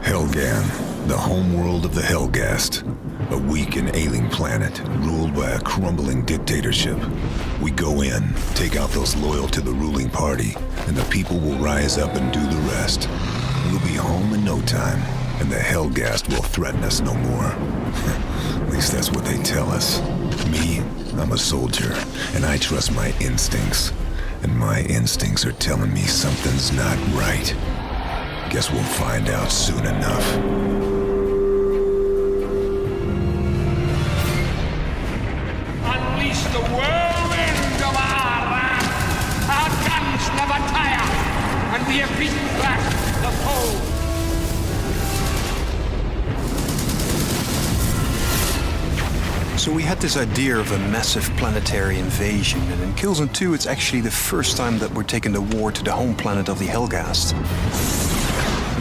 Helgan, the homeworld of the Helghast. A weak and ailing planet, ruled by a crumbling dictatorship. We go in, take out those loyal to the ruling party, and the people will rise up and do the rest. We'll be home in no time, and the Helghast will threaten us no more. At least that's what they tell us. Me, I'm a soldier, and I trust my instincts. And my instincts are telling me something's not right. Guess we'll find out soon enough. Unleash the whirlwind of our wrath. Our guns never tire, and we have beaten back the foe. So we had this idea of a massive planetary invasion, and in Killzone 2 it's actually the first time that we're taking the war to the home planet of the Helghast.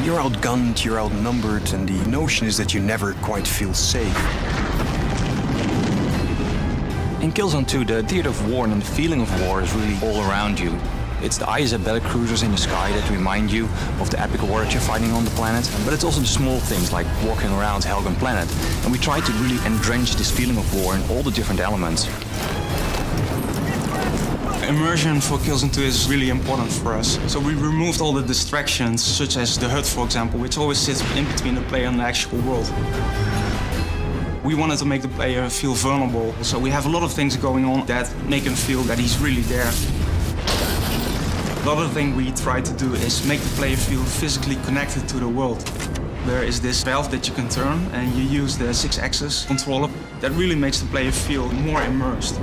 You're outgunned, you're outnumbered, and the notion is that you never quite feel safe. In Killzone 2, the theater of war and the feeling of war is really all around you. It's the ISA battlecruisers in the sky that remind you of the epic war that you're fighting on the planet, but it's also the small things like walking around Helgan planet. And we try to really entrench this feeling of war in all the different elements. Immersion for Killzone 2 is really important for us. So we removed all the distractions, such as the HUD, for example, which always sits in between the player and the actual world. We wanted to make the player feel vulnerable, so we have a lot of things going on that make him feel that he's really there. The other thing we try to do is make the player feel physically connected to the world. There is this valve that you can turn, and you use the 6-axis controller. That really makes the player feel more immersed.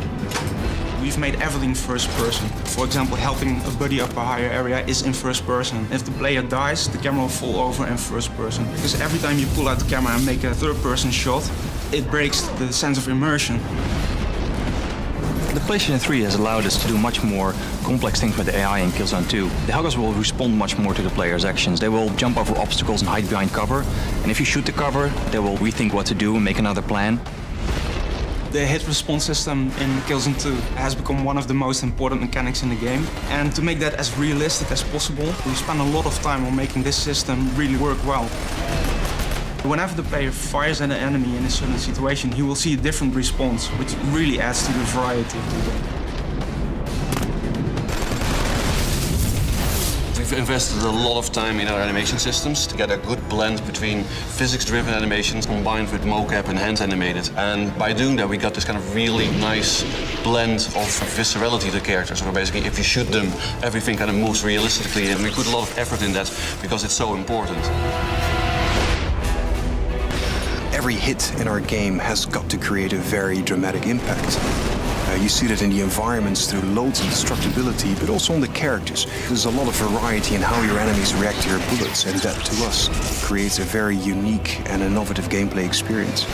We've made everything first person. For example, helping a buddy up a higher area is in first person. If the player dies, the camera will fall over in first person. Because every time you pull out the camera and make a third person shot, it breaks the sense of immersion. The PlayStation 3 has allowed us to do much more complex things with AI in Killzone 2. The Helghast will respond much more to the player's actions. They will jump over obstacles and hide behind cover. And if you shoot the cover, they will rethink what to do and make another plan. The hit response system in Killzone 2 has become one of the most important mechanics in the game. And to make that as realistic as possible, we spent a lot of time on making this system really work well. Whenever the player fires at an enemy in a certain situation, he will see a different response, which really adds to the variety of the game. We've invested a lot of time in our animation systems to get a good blend between physics-driven animations combined with mocap and hand-animated. And by doing that, we got this kind of really nice blend of viscerality to the characters. So basically, if you shoot them, everything kind of moves realistically, and we put a lot of effort in that because it's so important. Every hit in our game has got to create a very dramatic impact. You see that in the environments through loads and destructibility, but also on the characters. There's a lot of variety in how your enemies react to your bullets, and that, to us, creates a very unique and innovative gameplay experience.